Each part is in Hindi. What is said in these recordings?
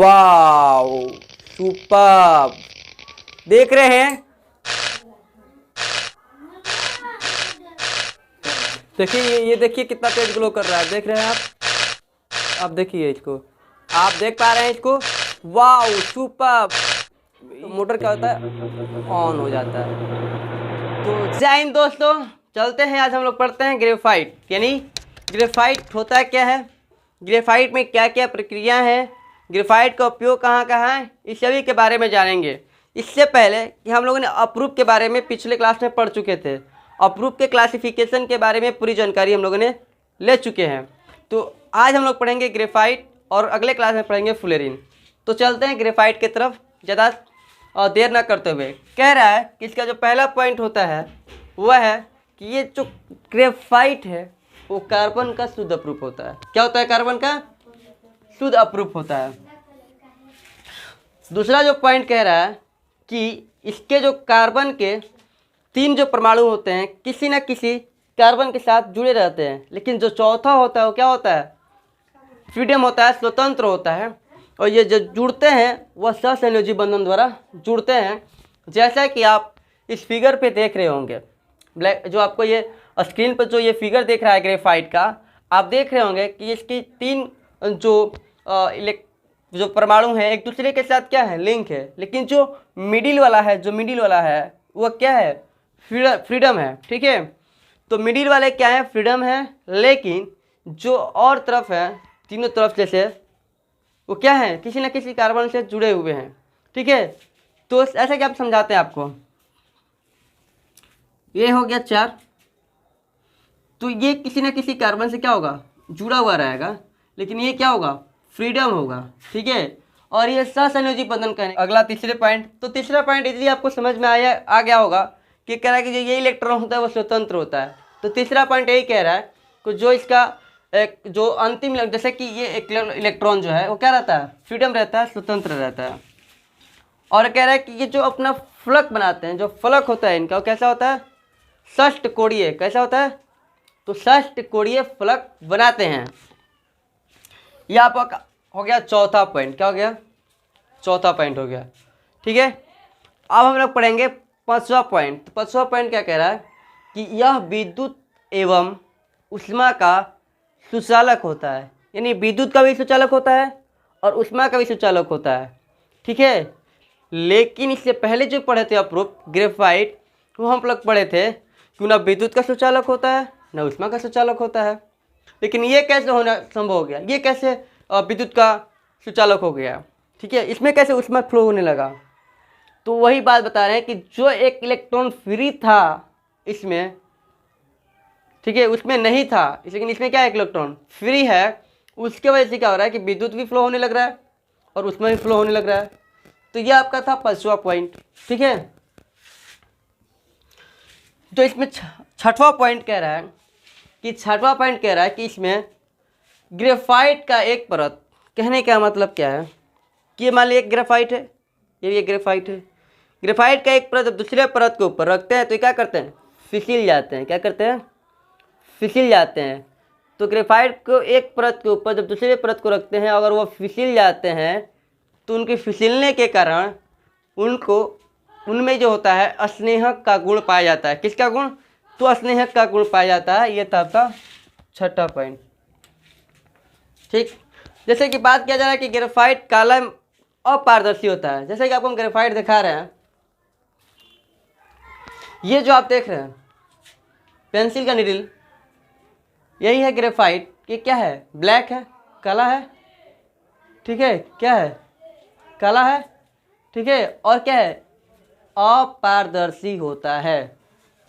Wow superb. देख रहे हैं, देखिए ये देखिए कितना तेज ग्लो कर रहा है, देख रहे हैं आप। अब देखिए इसको, आप देख पा रहे हैं इसको। Wow superb. तो मोटर क्या होता है, ऑन हो जाता है। तो जय हिंद दोस्तों, चलते हैं। आज हम लोग पढ़ते हैं ग्रेफाइट, यानी ग्रेफाइट होता क्या है, ग्रेफाइट में क्या क्या प्रक्रिया है, ग्रेफाइट का उपयोग कहाँ कहाँ है, इस सभी के बारे में जानेंगे। इससे पहले कि हम लोगों ने अप्रूप के बारे में पिछले क्लास में पढ़ चुके थे। अप्रूप के क्लासिफिकेशन के बारे में पूरी जानकारी हम लोगों ने ले चुके हैं। तो आज हम लोग पढ़ेंगे ग्रेफाइट और अगले क्लास में पढ़ेंगे फुलेरिन। तो चलते हैं ग्रेफाइट की तरफ, ज़्यादा देर न करते हुए। कह रहा है कि इसका जो पहला पॉइंट होता है वह है कि ये जो ग्रेफाइट है वो कार्बन का शुद्ध अप्रूप होता है। क्या होता है? कार्बन का शुद्ध अप्रूप होता है। दूसरा जो पॉइंट कह रहा है कि इसके जो कार्बन के 3 जो परमाणु होते हैं किसी न किसी कार्बन के साथ जुड़े रहते हैं, लेकिन जो चौथा होता है वो क्या होता है? फ्रीडम होता है, स्वतंत्र होता है। और ये जो जुड़ते हैं वह सहसंयोजी बंधन द्वारा जुड़ते हैं, जैसा कि आप इस फिगर पे देख रहे होंगे। ब्लैक जो आपको ये स्क्रीन पर जो ये फिगर देख रहा है ग्रेफाइट का, आप देख रहे होंगे कि इसकी 3 जो परमाणु हैं एक दूसरे के साथ क्या है? लिंक है। लेकिन जो मिडिल वाला है वह क्या है? फ्रीडम है। ठीक है, तो मिडिल वाले क्या है? फ्रीडम है। लेकिन जो और तरफ है, तीनों तरफ जैसे, वो क्या है? किसी न किसी कार्बन से जुड़े हुए हैं। ठीक है, तो ऐसा क्या आप समझाते हैं आपको। ये हो गया 4, तो ये किसी न किसी कार्बन से क्या होगा? जुड़ा हुआ रहेगा, लेकिन ये क्या होगा? फ्रीडम होगा। ठीक है, और ये सहसंयोजी बंधन का है। अगला तीसरे पॉइंट, तो तीसरा पॉइंट इजीली आपको समझ में आ गया होगा कि कह रहा है कि जो ये इलेक्ट्रॉन होता है वो स्वतंत्र होता है। तो तीसरा पॉइंट यही कह रहा है कि जो इसका एक जो अंतिम, जैसे कि ये इलेक्ट्रॉन जो है वो क्या रहता है? फ्रीडम रहता है, स्वतंत्र रहता है। और कह रहा है कि ये जो अपना फलक बनाते हैं, जो फलक होता है इनका, वो कैसा होता है? षष्ठकोणीय। कैसा होता है? तो षष्ठकोणीय फलक बनाते हैं। यह आपका हो गया चौथा पॉइंट। क्या हो गया? चौथा पॉइंट हो गया। ठीक है, अब हम लोग पढ़ेंगे 5वां पॉइंट। तो 5वां पॉइंट क्या कह रहा है कि यह विद्युत एवं ऊष्मा का सुचालक होता है, यानी विद्युत का भी सुचालक होता है और ऊष्मा का भी सुचालक होता है। ठीक है, लेकिन इससे पहले जो पढ़े थे अप्रूप ग्रेफाइट, वो हम लोग पढ़े थे कि ना विद्युत का सुचालक होता है ना ऊष्मा का सुचालक होता है। लेकिन ये कैसे होना संभव हो गया? ये कैसे विद्युत का सुचालक हो गया? ठीक है, इसमें कैसे ऊष्मा फ्लो होने लगा? तो वही बात बता रहे हैं कि जो एक इलेक्ट्रॉन फ्री था इसमें, ठीक है, उसमें नहीं था, लेकिन इसमें क्या है? इलेक्ट्रॉन फ्री है, उसके वजह से क्या हो रहा है कि विद्युत भी फ्लो होने लग रहा है और उसमें भी फ्लो होने लग रहा है। तो यह आपका था 5वां पॉइंट। ठीक है, तो इसमें 6वां पॉइंट कह रहा है कि इसमें ग्रेफाइट का एक परत, कहने का मतलब क्या है कि मान लीजिए ग्रेफाइट है, ये ग्रेफाइट है। ग्रेफाइट का एक परत जब दूसरे परत के ऊपर रखते हैं तो क्या करते हैं? फिसल जाते हैं। क्या करते हैं? फिसल जाते हैं। तो ग्रेफाइट को एक परत के ऊपर जब दूसरे परत को रखते हैं, अगर वो फिसल जाते हैं तो उनके फिसलने के कारण उनमें जो होता है स्नेहक का गुण पाया जाता है। किसका गुण? तो स्नेहक का गुण पाया जाता है। ये था आपका 6वां पॉइंट। ठीक, जैसे कि बात किया जा रहा है कि ग्रेफाइट काला अपारदर्शी होता है। जैसे कि आपको हम ग्रेफाइट दिखा रहे हैं, ये जो आप देख रहे हैं पेंसिल का निडल, यही है ग्रेफाइट। ये क्या है? ब्लैक है, काला है। ठीक है, क्या है? काला है। ठीक है, और क्या है? अपारदर्शी होता है।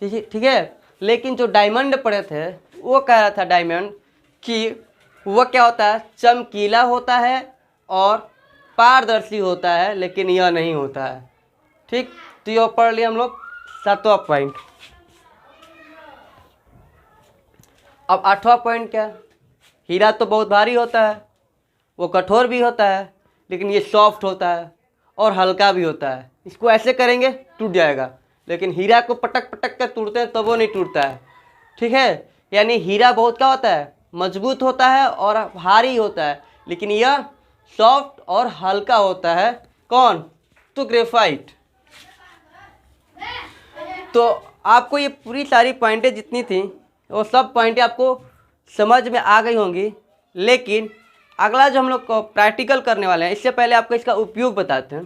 ठीक है, लेकिन जो डायमंड पढ़े थे वो कह रहा था डायमंड कि वह क्या होता है? चमकीला होता है और पारदर्शी होता है, लेकिन यह नहीं होता है। ठीक, तो यह पढ़ लिया हम लोग 7वां पॉइंट। अब 8वां पॉइंट क्या? हीरा तो बहुत भारी होता है, वो कठोर भी होता है, लेकिन ये सॉफ्ट होता है और हल्का भी होता है। इसको ऐसे करेंगे टूट जाएगा, लेकिन हीरा को पटक पटक कर तोड़ते हैं तो वो नहीं टूटता है। ठीक है, यानी हीरा बहुत क्या होता है? मजबूत होता है और भारी होता है, लेकिन यह सॉफ्ट और हल्का होता है। कौन? तो ग्रेफाइट। तो आपको ये पूरी सारी पॉइंटें जितनी थी वो सब पॉइंटें आपको समझ में आ गई होंगी। लेकिन अगला जो हम लोग को प्रैक्टिकल करने वाले हैं, इससे पहले आपको इसका उपयोग बताते हैं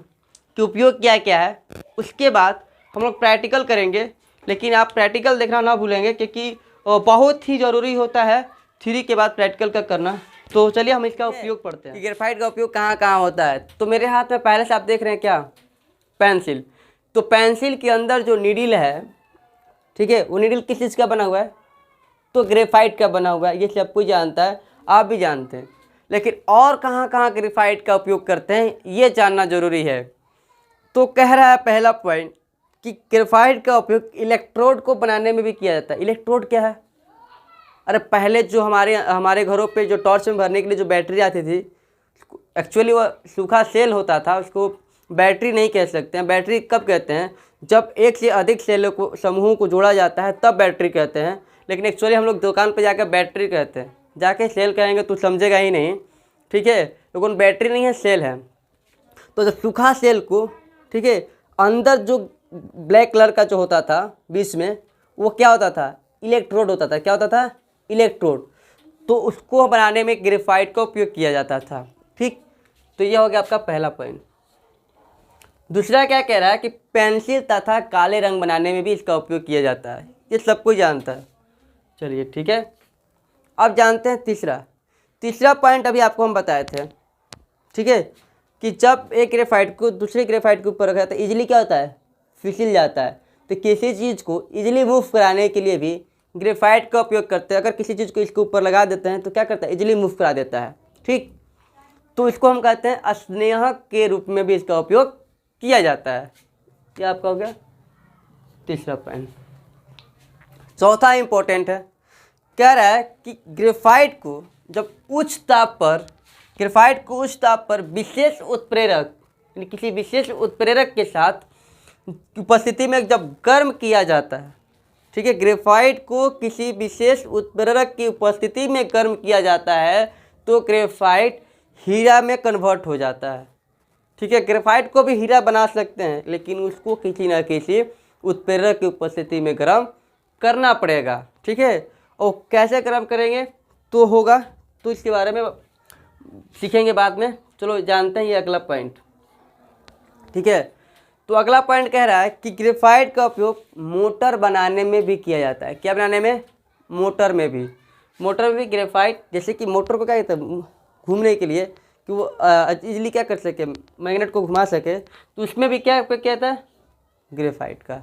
कि उपयोग क्या क्या है। उसके बाद हम लोग प्रैक्टिकल करेंगे। लेकिन आप प्रैक्टिकल देखना ना भूलेंगे क्योंकि बहुत ही ज़रूरी होता है थ्योरी के बाद प्रैक्टिकल का करना। तो चलिए हम इसका उपयोग पढ़ते हैं कि ग्रेफाइट का उपयोग कहाँ कहाँ होता है। तो मेरे हाथ में पहले से आप देख रहे हैं क्या? पेंसिल। तो पेंसिल के अंदर जो नीडल है, ठीक है, वो नीडल किस चीज़ का बना हुआ है? तो ग्रेफाइट का बना हुआ है। ये सब कोई जानता है, आप भी जानते हैं। लेकिन और कहाँ कहाँ ग्रेफाइट का उपयोग करते हैं ये जानना जरूरी है। तो कह रहा है पहला पॉइंट कि ग्रेफाइट का उपयोग इलेक्ट्रोड को बनाने में भी किया जाता है। इलेक्ट्रोड क्या है? अरे पहले जो हमारे घरों पे जो टॉर्च में भरने के लिए जो बैटरी आती थी, एक्चुअली वो सूखा सेल होता था, उसको बैटरी नहीं कह सकते हैं। बैटरी कब कहते हैं? जब एक से अधिक सेलों को समूहों को जोड़ा जाता है तब बैटरी कहते हैं। लेकिन एक्चुअली हम लोग दुकान पर जाकर बैटरी कहते हैं, जाके सेल कहेंगे तो समझेगा ही नहीं, ठीक है। लेकिन बैटरी नहीं है, सेल है। तो जब सूखा सेल को, ठीक है, अंदर जो ब्लैक कलर का जो होता था बीच में, वो क्या होता था? इलेक्ट्रोड होता था। क्या होता था? इलेक्ट्रोड। तो उसको बनाने में ग्रेफाइट का उपयोग किया जाता था, ठीक। तो ये हो गया आपका पहला पॉइंट। दूसरा क्या कह रहा है कि पेंसिल तथा काले रंग बनाने में भी इसका उपयोग किया जाता है। ये सब कोई जानता है। चलिए ठीक है, अब जानते हैं तीसरा पॉइंट अभी आपको हम बताए थे, ठीक है, कि जब एक ग्रेफाइट को दूसरे ग्रेफाइट के ऊपर रखा जाता है, इजीली क्या होता है? फिसल जाता है। तो किसी चीज़ को इजीली मूव कराने के लिए भी ग्रेफाइट का उपयोग करते हैं। अगर किसी चीज़ को इसके ऊपर लगा देते हैं तो क्या करता है? इजीली मूव करा देता है, ठीक। तो इसको हम कहते हैं स्नेहक के रूप में भी इसका उपयोग किया जाता है। ये आपका हो गया तीसरा पॉइंट। चौथा इंपॉर्टेंट है, कह रहा है कि ग्रेफाइट को उच्च ताप पर विशेष उत्प्रेरक, यानी किसी विशेष उत्प्रेरक के साथ उपस्थिति में जब गर्म किया जाता है, ठीक है, ग्रेफाइट को किसी विशेष उत्प्रेरक की उपस्थिति में गर्म किया जाता है तो ग्रेफाइट हीरा में कन्वर्ट हो जाता है, ठीक है। ग्रेफाइट को भी हीरा बना सकते हैं लेकिन उसको किसी न किसी उत्प्रेरक की उपस्थिति में गर्म करना पड़ेगा, ठीक है। और कैसे गर्म करेंगे तो इसके बारे में सीखेंगे बाद में। चलो जानते हैं ये अगला पॉइंट, ठीक है। तो अगला पॉइंट कह रहा है कि ग्रेफाइट का उपयोग मोटर बनाने में भी किया जाता है। क्या बनाने में? मोटर में भी ग्रेफाइट, जैसे कि मोटर को क्या कहते हैं? घूमने के लिए, कि वो इजीली क्या कर सके, मैग्नेट को घुमा सके, तो उसमें भी क्या कहता है? ग्रेफाइट का।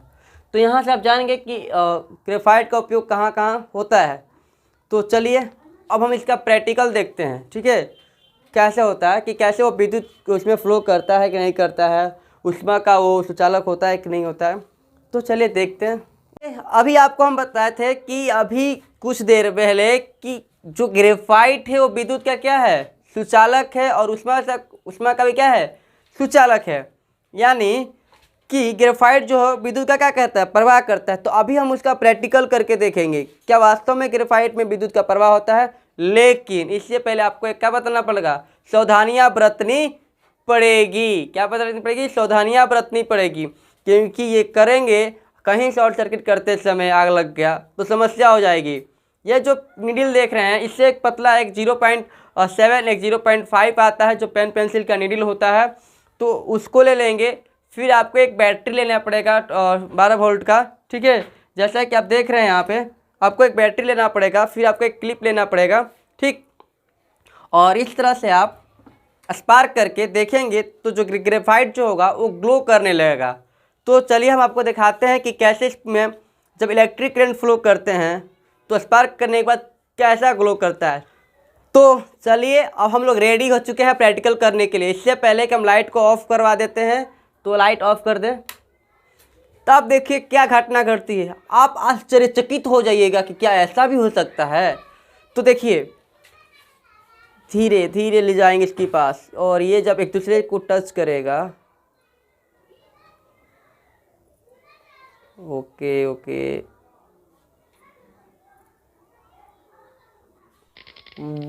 तो यहाँ से आप जानेंगे कि ग्रेफाइट का उपयोग कहाँ कहाँ होता है। तो चलिए अब हम इसका प्रैक्टिकल देखते हैं, ठीक है, कैसे होता है, कि कैसे वो विद्युत उसमें फ्लो करता है कि नहीं करता है, ऊष्मा का वो सुचालक होता है कि नहीं होता है। तो चलिए देखते हैं। अभी आपको हम बताए थे कि अभी कुछ देर पहले कि जो ग्रेफाइट है वो विद्युत का क्या है? सुचालक है, और ऊष्मा का भी क्या है? सुचालक है। यानी कि ग्रेफाइट जो है विद्युत का क्या करता है? प्रवाह करता है। तो अभी हम उसका प्रैक्टिकल करके देखेंगे क्या वास्तव में ग्रेफाइट में विद्युत का प्रवाह होता है। लेकिन इससे पहले आपको एक क्या बताना पड़ेगा? सावधानियां बरतनी पड़ेगी। क्या बरतनी पड़ेगी? सावधानियां बरतनी पड़ेगी, क्योंकि ये करेंगे, कहीं शॉर्ट सर्किट करते समय आग लग गया तो समस्या हो जाएगी। ये जो नीडल देख रहे हैं, इससे एक पतला एक 0.7 एक 0.5 आता है जो पेन पेंसिल का नीडल होता है, तो उसको ले लेंगे। फिर आपको एक बैटरी लेना पड़ेगा 12 वोल्ट का, ठीक है, जैसा कि आप देख रहे हैं यहाँ पे, आपको एक बैटरी लेना पड़ेगा, फिर आपको एक क्लिप लेना पड़ेगा, ठीक। और इस तरह से आप स्पार्क करके देखेंगे तो जो ग्रेफाइट जो होगा वो ग्लो करने लगेगा। तो चलिए हम आपको दिखाते हैं कि कैसे इसमें जब इलेक्ट्रिक करंट फ्लो करते हैं तो स्पार्क करने के बाद कैसा ग्लो करता है। तो चलिए अब हम लोग रेडी हो चुके हैं प्रैक्टिकल करने के लिए। इससे पहले कि हम लाइट को ऑफ करवा देते हैं, तो लाइट ऑफ कर दें, तब देखिए क्या घटना घटती है। आप आश्चर्यचकित हो जाइएगा कि क्या ऐसा भी हो सकता है। तो देखिए धीरे धीरे ले जाएंगे इसके पास, और ये जब एक दूसरे को टच करेगा, ओके ओके,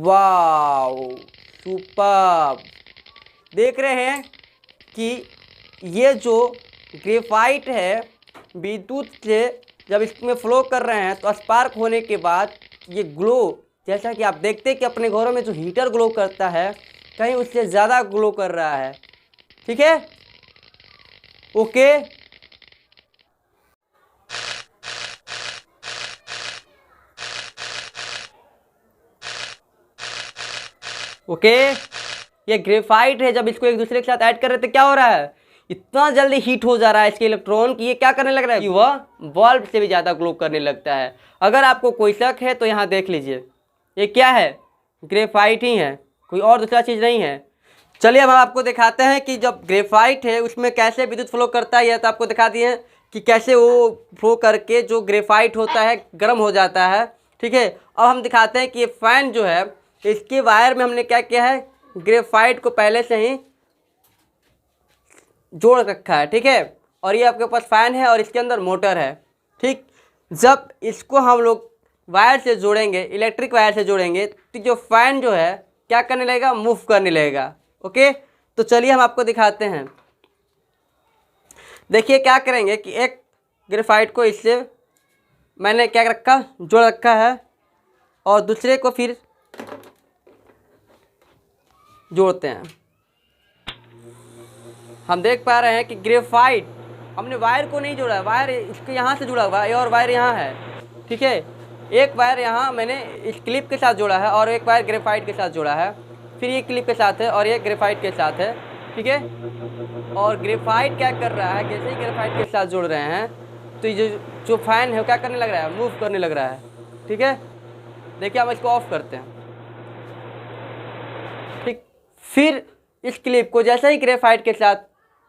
वाओ सुपर्ब, देख रहे हैं कि ये जो ग्रेफाइट है विद्युत से जब इसमें फ्लो कर रहे हैं तो स्पार्क होने के बाद ये ग्लो, जैसा कि आप देखते हैं कि अपने घरों में जो हीटर ग्लो करता है कहीं उससे ज़्यादा ग्लो कर रहा है। ठीक है, ओके। ओके, ये ग्रेफाइट है, जब इसको एक दूसरे के साथ ऐड कर रहे थे क्या हो रहा है, इतना जल्दी हीट हो जा रहा है इसके इलेक्ट्रॉन कि ये क्या करने लग रहा है कि वह बल्ब से भी ज़्यादा ग्लो करने लगता है। अगर आपको कोई शक है तो यहाँ देख लीजिए, ये क्या है, ग्रेफाइट ही है, कोई और दूसरा चीज़ नहीं है। चलिए अब हम आपको दिखाते हैं कि जब ग्रेफाइट है उसमें कैसे विद्युत फ्लो करता है। यह तो आपको दिखा दिए कि कैसे वो फ्लो करके जो ग्रेफाइट होता है गर्म हो जाता है। ठीक है, अब हम दिखाते हैं कि ये फैन जो है इसके वायर में हमने क्या किया है, ग्रेफाइट को पहले से ही जोड़ रखा है। ठीक है, और ये आपके पास फैन है और इसके अंदर मोटर है। ठीक, जब इसको हम लोग वायर से जोड़ेंगे, इलेक्ट्रिक वायर से जोड़ेंगे, तो जो फैन जो है क्या करने लगेगा, मूव करने लगेगा। ओके, तो चलिए हम आपको दिखाते हैं। देखिए क्या करेंगे कि एक ग्रेफाइट को इससे मैंने क्या रखा, जोड़ रखा है, और दूसरे को फिर जोड़ते हैं। हम देख पा रहे हैं कि ग्रेफाइट, हमने वायर को नहीं जोड़ा, वायर इसके यहाँ से जुड़ा हुआ है और वायर यहाँ है। ठीक है, एक वायर यहाँ मैंने इस क्लिप के साथ जोड़ा है और एक वायर ग्रेफाइट के साथ जोड़ा है, फिर ये क्लिप के साथ है और ये ग्रेफाइट के साथ है। ठीक है, और ग्रेफाइट क्या कर रहा है, जैसे ही ग्रेफाइट के साथ जोड़ रहे हैं तो ये जो फैन है वो क्या करने लग रहा है, मूव करने लग रहा है। ठीक है, देखिए हम इसको ऑफ करते हैं। ठीक, फिर इस क्लिप को जैसे ही ग्रेफाइट के साथ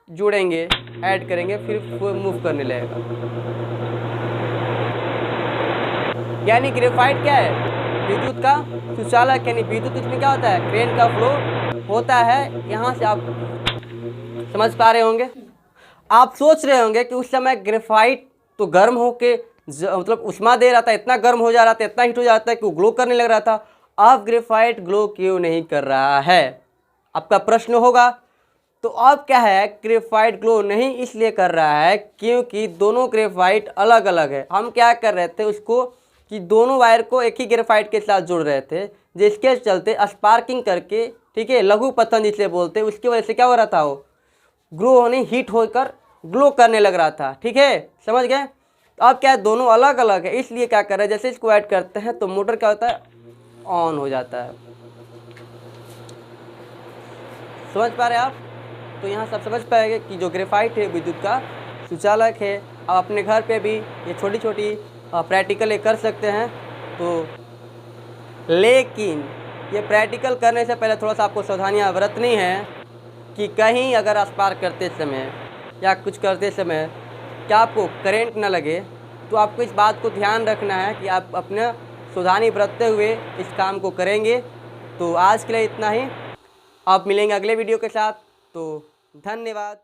जोड़ेंगे, ऐड करेंगे, फिर वो मूव करने लगेगा। यानी ग्रेफाइट क्या है, विद्युत का सुचालक, यानी विद्युत इसमें क्या होता है, करंट का फ्लो होता है। यहाँ से आप समझ पा रहे होंगे। आप सोच रहे होंगे कि उस समय ग्रेफाइट तो गर्म होके मतलब उष्मा दे रहा था, इतना गर्म हो जा रहा था, इतना हीट हो जाता है कि वो ग्लो करने लग रहा था। अब ग्रेफाइट ग्लो क्यों नहीं कर रहा है, आपका प्रश्न होगा। तो अब क्या है, ग्रेफाइट ग्लो नहीं इसलिए कर रहा है क्योंकि दोनों ग्रेफाइट अलग अलग है। हम क्या कर रहे थे उसको कि दोनों वायर को एक ही ग्रेफाइट के साथ जोड़ रहे थे, जिसके चलते स्पार्किंग करके, ठीक है, लघु पतन जिसे बोलते हैं, उसकी वजह से क्या हो रहा था, वो ग्लो होने, हीट होकर ग्लो करने लग रहा था। ठीक है, समझ गए। तो अब क्या है, दोनों अलग अलग है, इसलिए क्या कर रहे हैं, जैसे इसको ऐड करते हैं तो मोटर क्या होता है, ऑन हो जाता है। समझ पा रहे हैं आप। तो यहाँ सब समझ पाएंगे कि जो ग्रेफाइट है विद्युत का सुचालक है। आप अपने घर पे भी ये छोटी छोटी प्रैक्टिकल कर सकते हैं। तो लेकिन ये प्रैक्टिकल करने से पहले थोड़ा सा आपको सावधानियाँ बरतनी है कि कहीं अगर स्पार्क करते समय या कुछ करते समय क्या आपको करंट न लगे, तो आपको इस बात को ध्यान रखना है कि आप अपना सावधानी बरतते हुए इस काम को करेंगे। तो आज के लिए इतना ही, आप मिलेंगे अगले वीडियो के साथ। तो धन्यवाद।